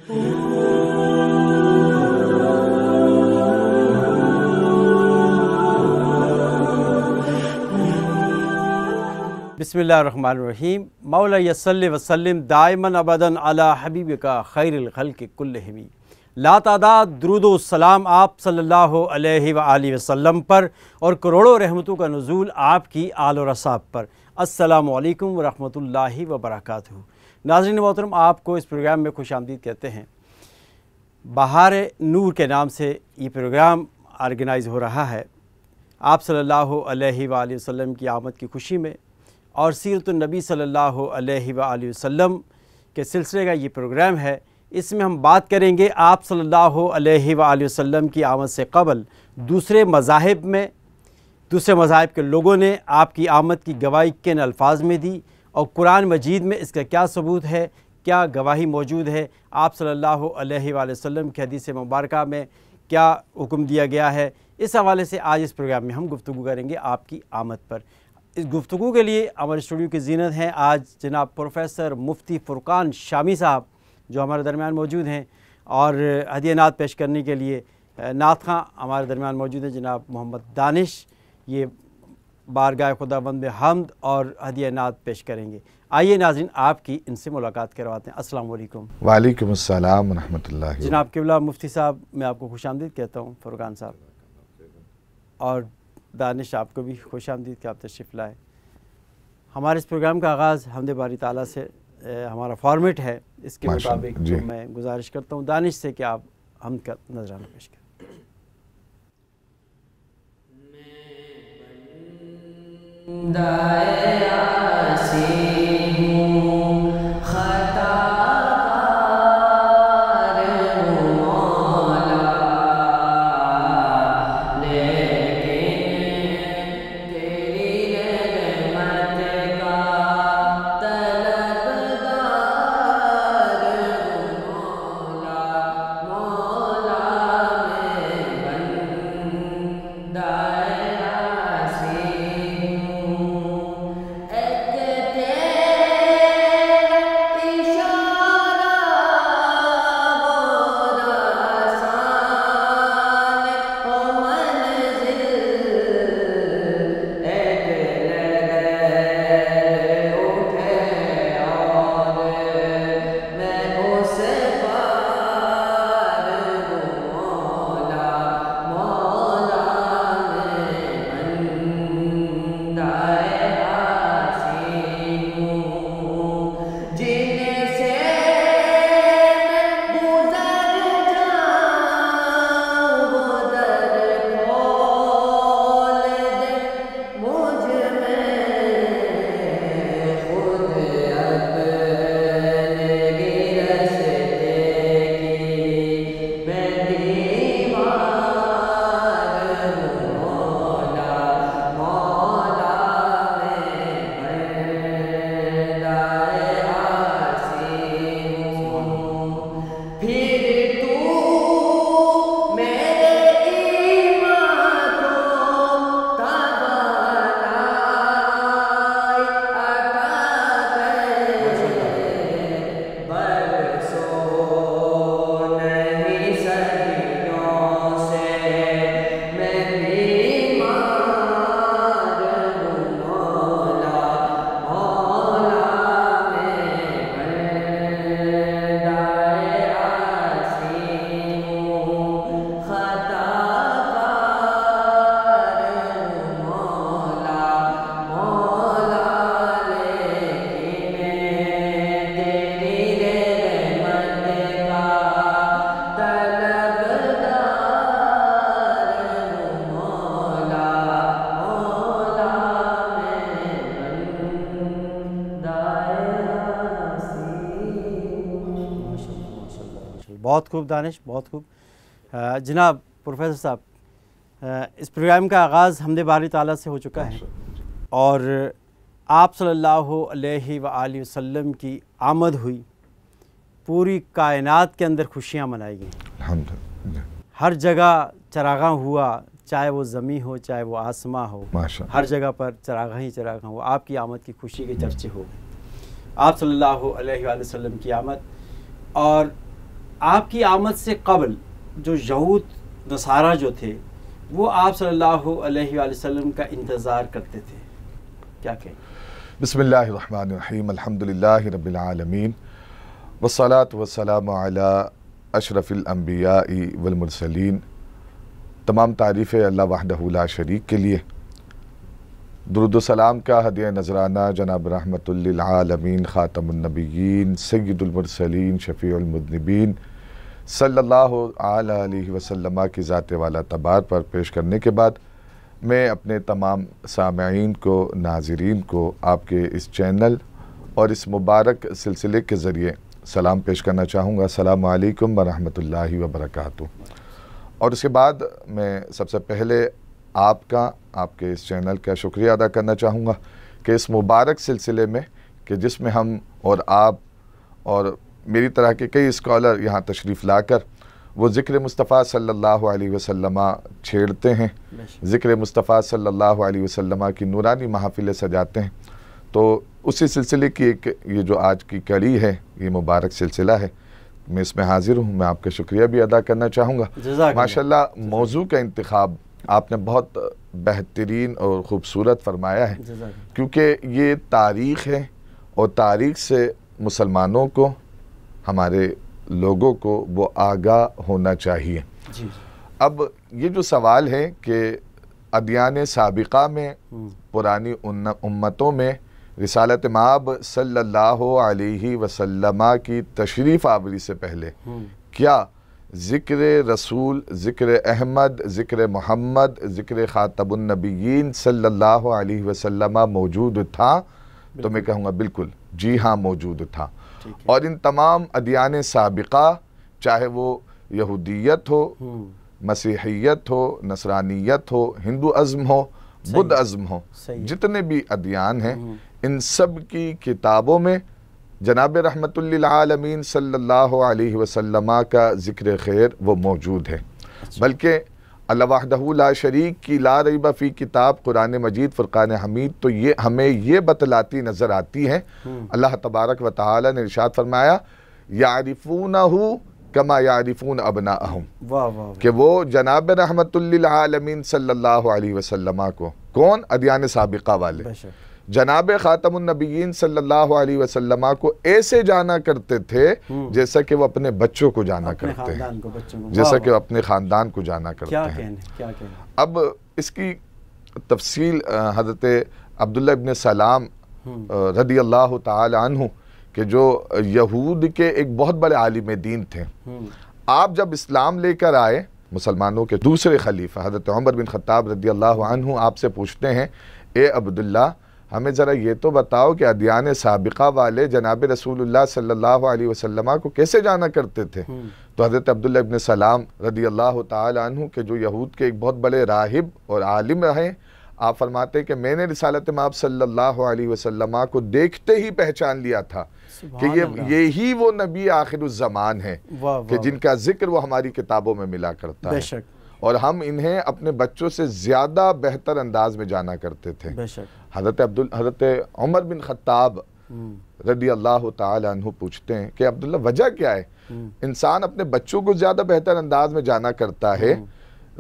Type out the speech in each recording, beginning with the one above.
बिस्मिल्लाहिर्रहमानिर्रहीम। मौला यस्सल्लि वसल्लिम दाइमन अबदन अला हबीबिका खैरिल खल्क़ि कुल्लिहिम। ला तादाद दुरूद व सलाम आप सल्लल्लाहु अलैहि व आलिहि वसल्लम पर और करोड़ों रहमतों का नुज़ूल आपकी आल और असाब पर। अस्सलामु अलैकुम व रहमतुल्लाहि व बरकातुहू। नाज़रीन मोहतरम, आपको इस प्रोग्राम में खुशामदीद कहते हैं। बहार नूर के नाम से ये प्रोग्राम ऑर्गेनाइज़ हो रहा है आप सल्लल्लाहु अलैहि व आलिहि वसल्लम की आमद की खुशी में, और सीरतुन नबी सल्लल्लाहु अलैहि व आलिहि वसल्लम के सिलसिले का ये प्रोग्राम है। इसमें हम बात करेंगे आप सल्लल्लाहु अलैहि व आलिहि वसल्लम की आमद से क़बल दूसरे मज़ाहिब में, दूसरे मज़ाहिब के लोगों ने आपकी आमद की गवाही किन अल्फाज में दी, और कुरान मजीद में इसका क्या सबूत है, क्या गवाही मौजूद है, आप सल्लल्लाहु अलैहि व वसल्लम की हदीस मुबारका में क्या हुक्म दिया गया है। इस हवाले से आज इस प्रोग्राम में हम गुफ्तगू करेंगे आपकी आमद पर। इस गुफ्तगू के लिए हमारे स्टूडियो की ज़ीनत हैं आज जनाब प्रोफेसर मुफ्ती फ़ुरक़ान शामी साहब, जो हमारे दरमियान मौजूद हैं, और हदिया नात पेश करने के लिए नात खां हमारे दरमियान मौजूद हैं जनाब मोहम्मद दानिश। ये बारगाह खुदावंद में हम्द और हदिया नात पेश करेंगे। आइए नाज़रीन, आपकी इनसे मुलाकात करवाते हैं। अस्सलामु अलैकुम। वालेकुम अस्सलाम व रहमतुल्लाहि। जनाब क़िबला मुफ्ती साहब, मैं आपको खुशामदीद कहता हूँ। फ़ुरक़ान साहब और दानिश, आपको भी खुशामदीद कि आप तशरीफ़ लाए। हमारे इस प्रोग्राम का आगाज़ हम्द बारी ताला से हमारा फॉर्मेट है, इसके मुताबिक तो मैं गुजारिश करता हूँ दानिश से कि आप हम्द का नजराना पेश करें। बहुत खूब दानिश, बहुत खूब। जनाब प्रोफेसर साहब, इस प्रोग्राम का आगाज़ हम्द बारी ताला से हो चुका है, और आप सल्लल्लाहु अलैहि व आलिहि वसल्लम की आमद हुई, पूरी कायनात के अंदर खुशियाँ मनाई गई, हर जगह चरागां हुआ, चाहे वो ज़मी हो चाहे वो आसमां हो, हर जगह पर चरागां ही चरागां हो। आपकी आमद की खुशी के चर्चे हो गए, आप सल्लल्लाहु अलैहि वसल्लम की आमद। और आपकी आमद से कबल जो यहूद नसारा जो थे वो आप सल्लल्लाहु अलैहि वसल्लम का इंतज़ार करते थे, क्या कहें? बिस्मिल्लाहिर्रहमानिर्रहीम अल्हम्दुलिल्लाहि रब्बिल आलमीन वस्सलातु वस्सलामु अला अशरफिल अंबियाई वल मुरसलीन। तमाम तारीफ़ें अल्लाह वहदहु ला शरीक के लिए। दुरूद व सलाम का हदिया नजराना जनाब रहमतुल लिल आलमीन खातमुन नबिय्यीन सय्यिदुल मुरसलीन शफीउल मुज़निबीन सल्लल्लाहु अलैहि वसल्लम की ज़ात वाला तबार पर पेश करने के बाद मैं अपने तमाम सामईन को, नाज़रीन को आपके इस चैनल और इस मुबारक सिलसिले के ज़रिए सलाम पेश करना चाहूँगा। अस्सलामु अलैकुम व रहमतुल्लाहि व बरकातुहू। और उसके बाद मैं सबसे पहले आपके इस चैनल का शुक्रिया अदा करना चाहूँगा कि इस मुबारक सिलसिले में कि जिसमें हम और आप और मेरी तरह के कई स्कॉलर यहाँ तशरीफ़ लाकर वो ज़िक्र मुस्तफ़ा सल्लल्लाहु अलैहि वसल्लम छेड़ते हैं, ज़िक्र मुस्तफ़ा सल्लल्लाहु अलैहि वसल्लम की नूरानी महफ़िलें सजाते हैं। तो उसी सिलसिले की एक ये जो आज की कड़ी है, ये मुबारक सिलसिला है, मैं इसमें हाज़िर हूँ। मैं आपका शुक्रिया भी अदा करना चाहूँगा। माशाअल्लाह मौजू का इंतखाब आपने बहुत बेहतरीन और ख़ूबसूरत फरमाया है, क्योंकि ये तारीख़ है और तारीख़ से मुसलमानों को, हमारे लोगों को वो आगाह होना चाहिए। अब ये जो सवाल है कि अदियान साबिक़ा में, पुरानी उम्मतों में रिसालत माब सल्लल्लाहु अलैहि वसल्लम की तशरीफ़ आवरी से पहले क्या ज़िक्र रसूल, ज़िक्र अहमद, ज़िक्र मोहम्मद, ज़िक्र ख़ातमुन नबिय्यीन सल्लल्लाहु अलैहि वसल्लम मौजूद था? तो मैं कहूँगा बिल्कुल, जी हाँ, मौजूद था। और इन तमाम अदियान साबिक़ा, चाहे वो यहूदियत हो, मसीहियत हो, नसरानियत हो, हिंदू अज़्म हो, बुद्ध अज़्म हो, जितने भी अदियान हैं, इन सब की किताबों में जनाब रहमतुल लिल आलमीन सल्लल्लाहु अलैहि वसल्लम का ज़िक्र खैर वो मौजूद है। बल्कि अल्लाह वहदहु ला शरीक की ला रैब फ़ी किताब कुरान मजीद फ़ुरक़ान हमीद तो ये हमें ये बतलाती नज़र आती है। अल्लाह तबारक व तआला ने इरशाद फरमाया, यारिफ़ूनहु कमा यारिफ़ून अबनाअहुम, कि वो जनाब रहमतुल लिल आलमीन सल्लल्लाहु अलैहि वसल्लम को, कौन? अदियान साबिक़ा वाले, जनाब ख़ातमुन नबिय्यीन सल्लल्लाहु अलैहि वसल्लम को ऐसे जाना करते थे जैसा कि वो अपने बच्चों को जाना करते हैं, जैसा कि वो अपने ख़ानदान को जाना करते हैं। अब इसकी तफसील हज़रत अब्दुल्लाह इब्न सलाम रदी अल्लाह ताला अन्हु के जो यहूद के एक बहुत बड़े आलिम दीन थे, आप जब इस्लाम लेकर आए, मुसलमानों के दूसरे खलीफा हज़रत उमर बिन ख़त्ताब रदी अल्लाह अन्हु आपसे पूछते हैं, ए अब्दुल्ला, हमें ज़रा ये तो बताओ कि अदियान साबिक़ा वाले जनाब रसूलुल्लाह सल्लल्लाहु अलैहि वसल्लम को कैसे जाना करते थे? तो हज़रत अब्दुल्लाह इब्न सलाम रदी अल्लाह ताला अन्हु के जो यहूद के एक बहुत बड़े राहिब और आलिम रहे, आप फरमाते कि मैंने रिसालत माब सल्लल्लाहु अलैहि वसल्लम को देखते ही पहचान लिया था कि ये ही वो नबी आखिरुज़्ज़मान है कि जिनका जिक्र वो हमारी किताबों में मिला करता है, और हम इन्हें अपने बच्चों से ज़्यादा बेहतर अंदाज में जाना करते थे। हज़रत उमर बिन ख़त्ताब रदी अल्लाह ताला अन्हु पूछते हैं कि अब्दुल्ला, वजह क्या है? इंसान अपने बच्चों को ज़्यादा बेहतर अंदाज में जाना करता है,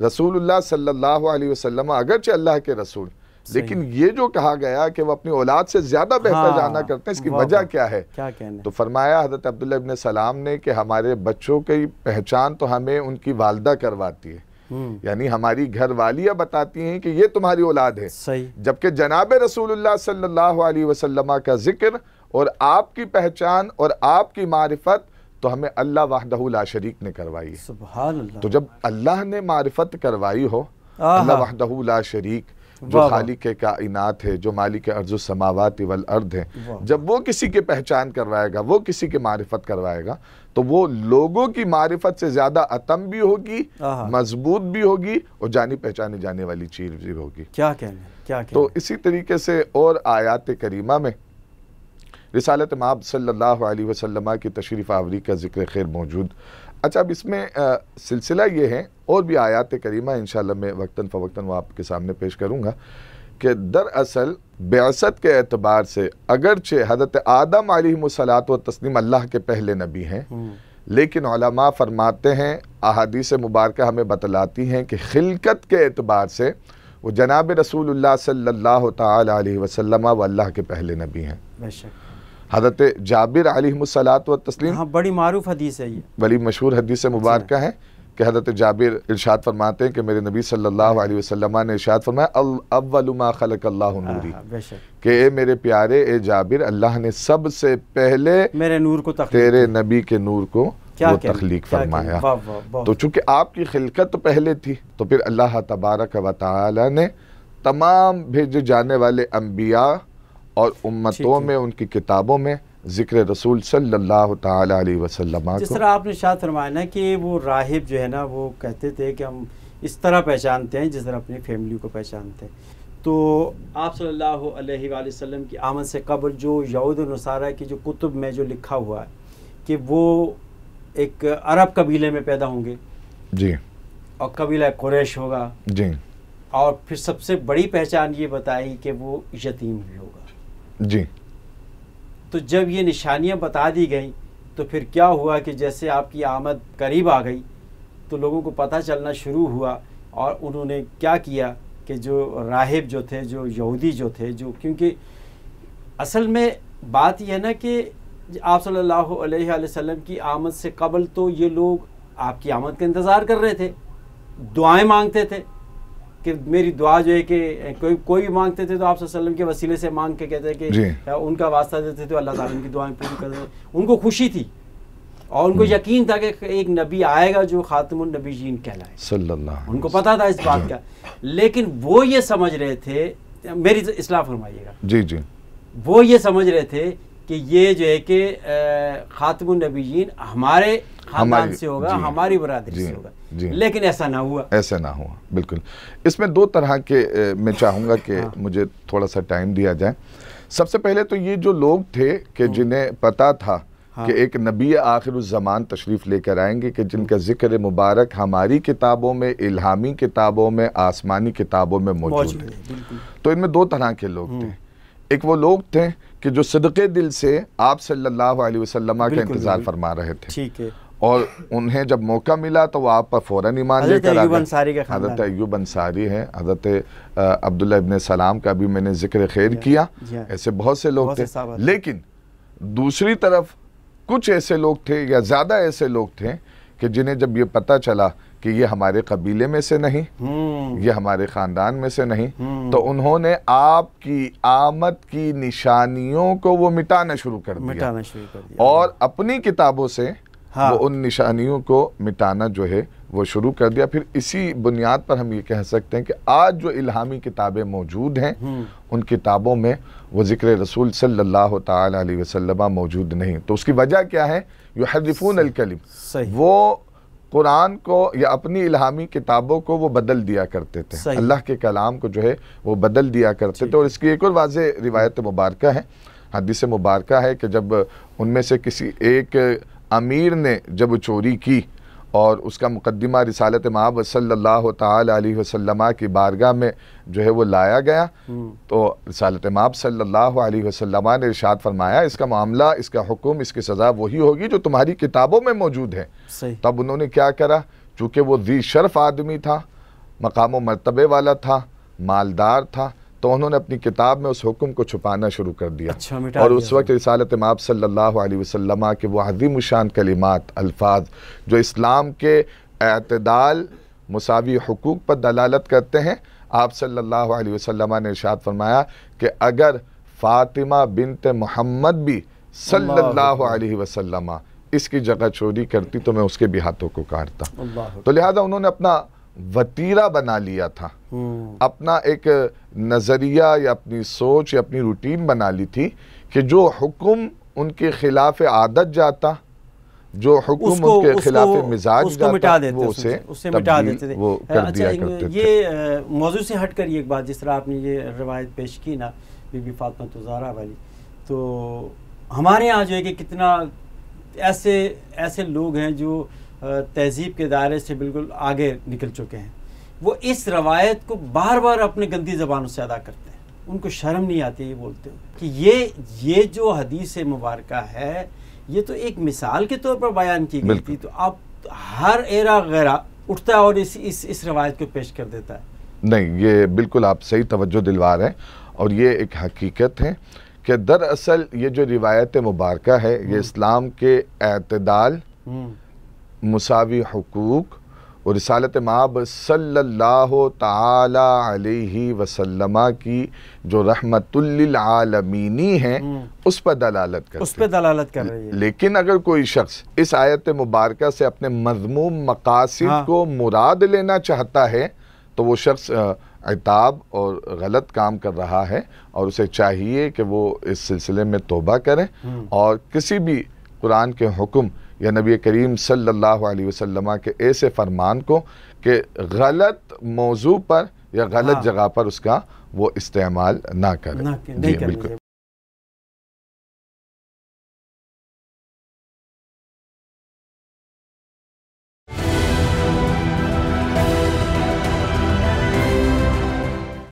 रसूलुल्लाह सल्लल्लाहु अलैहि वसल्लम अगरचे अल्लाह के रसूल, लेकिन ये जो कहा गया कि वो अपनी औलाद से ज़्यादा बेहतर जाना करते हैं, इसकी वजह क्या है? तो फरमाया हज़रत अब्दुल्ला इब्न सलाम ने कि हमारे बच्चों की पहचान तो हमें उनकी वालदा करवाती है, यानी हमारी घरवालियाँ बताती हैं कि ये तुम्हारी औलाद है, जबकि जनाब रसूलुल्लाह सल्लल्लाहु अलैहि वसल्लम का जिक्र और आपकी पहचान और आपकी मारिफत तो हमें अल्लाह वहदहु ला शरीक ने करवाई है। सुभान अल्लाह। तो जब अल्लाह ने मारिफत करवाई हो, अल्लाह वहदहु ला शरीक जो खालिक कायनात है, जो मालिक अर्ज़ुस समावाति वल अर्द है, जब वो किसी की पहचान करवाएगा, वो किसी की मारिफत करवाएगा, तो वो लोगों की मारिफत से ज़्यादा अतम भी होगी, मजबूत भी होगी और जानी पहचानी जाने वाली चीज़ भी होगी। क्या कहने। तो इसी तरीके से और आयात करीमा में रिसालत माब सल्लल्लाहु अलैहि वसल्लम की तशरीफ़ आवरी का ज़िक्र खैर मौजूद। अच्छा, अब इसमें सिलसिला ये है, और भी आयात करीमा इंशाअल्लाह मैं वक्तन फ़वक्तन वो आपके सामने पेश करूँगा कि दरअसल बेअसत के एतबार से अगरचे हज़रत आदम अलैहिस्सलातो व तस्लीम अल्लाह के पहले नबी हैं, लेकिन उलमा फरमाते हैं, अहादीस मुबारक हमें बतलाती हैं कि खिलकत के एतबार से वो जनाब रसूलुल्लाह सल्लल्लाहु ताला अलैहि वसल्लम व अल्लाह के पहले नबी हैं। हज़रत जाबिर अलैहिस्सलातु व तस्लीम, हाँ, बड़ी मारूफ हदीस है ये, बड़ी मशहूर हदीस मुबारक है कि हज़रत जाबिर इरशाद फरमाते हैं कि मेरे नबी सल्लल्लाहु अलैहि वसल्लम ने इरशाद फरमाया अव्वलु मा खलक़ल्लाहु नूरी, कि ए मेरे प्यारे ए जाबिर, अल्लाह ने सबसे पहले मेरे नूर को तेरे नबी के नूर को वो तख्लीक फरमाया। तो चूंकि आपकी खिलकत पहले थी, तो फिर अल्लाह तबारक व तआला ने तमाम भेजे जाने वाले अम्बिया और उम्मतों में, उनकी किताबों में ज़िक्र रसूल सल्लल्लाहु ताला अलैहि वसल्लम को, जिस तरह आपने शायद फरमाया ना कि वो राहिब जो है ना, वो कहते थे कि हम इस तरह पहचानते हैं जिस तरह अपनी फैमिली को पहचानते हैं। तो आप सल्लल्लाहु अलैहि वसल्लम की आमद से कबल जो यहूद और नसारा की जो कुतुब में जो लिखा हुआ है कि वो एक अरब कबीले में पैदा होंगे जी, और कबीला कुरैश होगा जी, और फिर सबसे बड़ी पहचान ये बताई कि वो यतीम भी होगा जी। तो जब ये निशानियां बता दी गई तो फिर क्या हुआ कि जैसे आपकी आमद करीब आ गई तो लोगों को पता चलना शुरू हुआ, और उन्होंने क्या किया कि जो राहिब जो थे, जो यहूदी जो थे, जो, क्योंकि असल में बात यह है ना कि आप सल्लल्लाहु अलैहि वसल्लम की आमद से कबल तो ये लोग आपकी आमद का इंतज़ार कर रहे थे, दुआएं मांगते थे कि मेरी दुआ जो है कि कोई भी मांगते थे तो आप सल्लल्लाहु अलैहि वसल्लम के वसीले से मांग के कहते हैं कि उनका वास्ता देते थे तो अल्लाह ताला उनकी दुआएं पूरी कर देते। उनको खुशी थी और उनको यकीन था कि एक नबी आएगा जो खातिमुन नबीयीन कहलाए, सल्लल्लाहु, उनको पता था इस बात का। लेकिन वो ये समझ रहे थे, मेरी इस्लाह फरमाइएगा जी जी, वो ये समझ रहे थे कि ये जो है कि खातिमुन नबीयीन हमारे खानदान से होगा, हमारी बरादरी से होगा, लेकिन ऐसा ना हुआ, ऐसा ना हुआ। बिल्कुल, इसमें दो तरह के मैं चाहूँगा कि मुझे थोड़ा सा टाइम दिया जाए। सबसे पहले तो ये जो लोग थे कि जिन्हें पता था कि एक नबी आखिरुज़्ज़मान तशरीफ़ लेकर आएंगे, कि जिनका ज़िक्र मुबारक हमारी किताबों में, इल्हामी किताबों में, आसमानी किताबों में मौजूद है। तो इनमें दो तरह के लोग थे। एक वो लोग थे कि जो सदक़े दिल से आप सल्लल्लाहु अलैहि वसल्लम का इंतज़ार फरमा रहे थे, ठीक है, और उन्हें जब मौका मिला तो वो आप पर फ़ौरन ईमान लेकर आ गए। हज़रत अय्यूब अंसारी है, हज़रत अब्दुल्ला इब्न सलाम का भी मैंने ज़िक्र खैर किया, ऐसे बहुत से लोग थे। लेकिन दूसरी तरफ कुछ ऐसे लोग थे या ज़्यादा ऐसे लोग थे कि जिन्हें जब ये पता चला कि ये हमारे कबीले में से नहीं, ये हमारे ख़ानदान में से नहीं, तो उन्होंने आपकी आमद की निशानियों को वो मिटाना शुरू कर दिया और अपनी किताबों से वो उन निशानियों को मिटाना जो है वो शुरू कर दिया। फिर इसी बुनियाद पर हम ये कह सकते हैं कि आज जो इल्हामी किताबें मौजूद हैं उन किताबों में वो ज़िक्र रसूल सल्लल्लाहु ताला अलैहि वसल्लम मौजूद नहीं। तो उसकी वजह क्या है? युहर्रिफून अल कलिम, वो कुरान को या अपनी इल्हामी किताबों को वो बदल दिया करते थे, अल्लाह के कलाम को जो है वो बदल दिया करते थे। और इसकी एक और वाज़ेह रिवायत मुबारक है, हदीस मुबारक है कि जब उनमें से किसी एक अमीर ने जब चोरी की और उसका मुकद्दिमा रिसालत मआब सल्लल्लाहु ताला अलैहि वसल्लम की बारगाह में जो है वो लाया गया, तो रिसालत मआब सल्लल्लाहु अलैहि वसल्लम ने इरशाद फरमाया, इसका मामला, इसका हुक्म, इसकी सज़ा वही होगी जो तुम्हारी किताबों में मौजूद है। तब उन्होंने क्या करा, चूँकि वो ज़ी शर्फ आदमी था, मकाम व मर्तबे वाला था, मालदार था, तो उन्होंने अपनी किताब में उस हुक्म को छुपाना शुरू कर दिया। और उस वक्त रिसालत मआब सल्लल्लाहु अलैहि वसल्लम के वो अज़ीम शान कलिमात, अल्फाज जो इस्लाम के एतदाल, मुसावी हुकूक पर दलालत करते हैं, आप सल्लल्लाहु अलैहि वसल्लम ने इरशाद फरमाया कि अगर फ़ातिमा बिन्त मोहम्मद भी सल्लल्लाहु अलैहि वसल्लम इसकी जगह चोरी करती तो मैं उसके भी हाथों को काटता। तो लिहाजा उन्होंने अपना वतीरा बना लिया था, अपना एक नज़रिया या अपनी सोच या अपनी रूटीन बना ली थी कि जो हुक्म उनके खिलाफ आदत जाता, जो हुक्म उनके खिलाफ मिजाज जाता, वो उसे मिटा देते थे, वो कर दिया करते थे। ये मौजू से हट कर एक बात, जिस तरह आपने ये रवायत पेश की ना बीबी फातिमा ज़हरा वाली, तो हमारे यहाँ जो है कि कितना ऐसे लोग हैं जो तहज़ीब के दायरे से बिल्कुल आगे निकल चुके हैं, वो इस रवायत को बार बार अपने गंदी ज़बानों से अदा करते हैं, उनको शर्म नहीं आती ये बोलते हो कि ये जो हदीस मुबारका है ये तो एक मिसाल के तौर पर बयान की गई बिल्कुल। थी, तो अब हर एरा गैरा उठता है और इस रवायत को पेश कर देता है। नहीं, ये बिल्कुल आप सही तवज्जो दिलवा रहे हैं, और ये एक हकीकत है कि दरअसल ये जो रिवायत मुबारका है ये इस्लाम के एतदाल, मुसावी हुकूक और रिसालत माब सल्लल्लाहु ताला अलैहि वसल्लमा की जो रहमतुल्लिल आलमीनी है उस पर दलालत करती है, उस पर दलालत कर रही है। लेकिन अगर कोई शख्स इस आयत मुबारका से अपने मज़मूम मकासिद को मुराद लेना चाहता है तो वो शख्स इताब और गलत काम कर रहा है, और उसे चाहिए कि वो इस सिलसिले में तौबा करे और किसी भी कुरान के हुक्म या नबी करीम सल्लल्लाहु अलैहि वसल्लम के ऐसे फरमान को कि गलत मौजू पर या गलत जगह पर उसका वो इस्तेमाल ना करे। नहीं करनी चाहिए।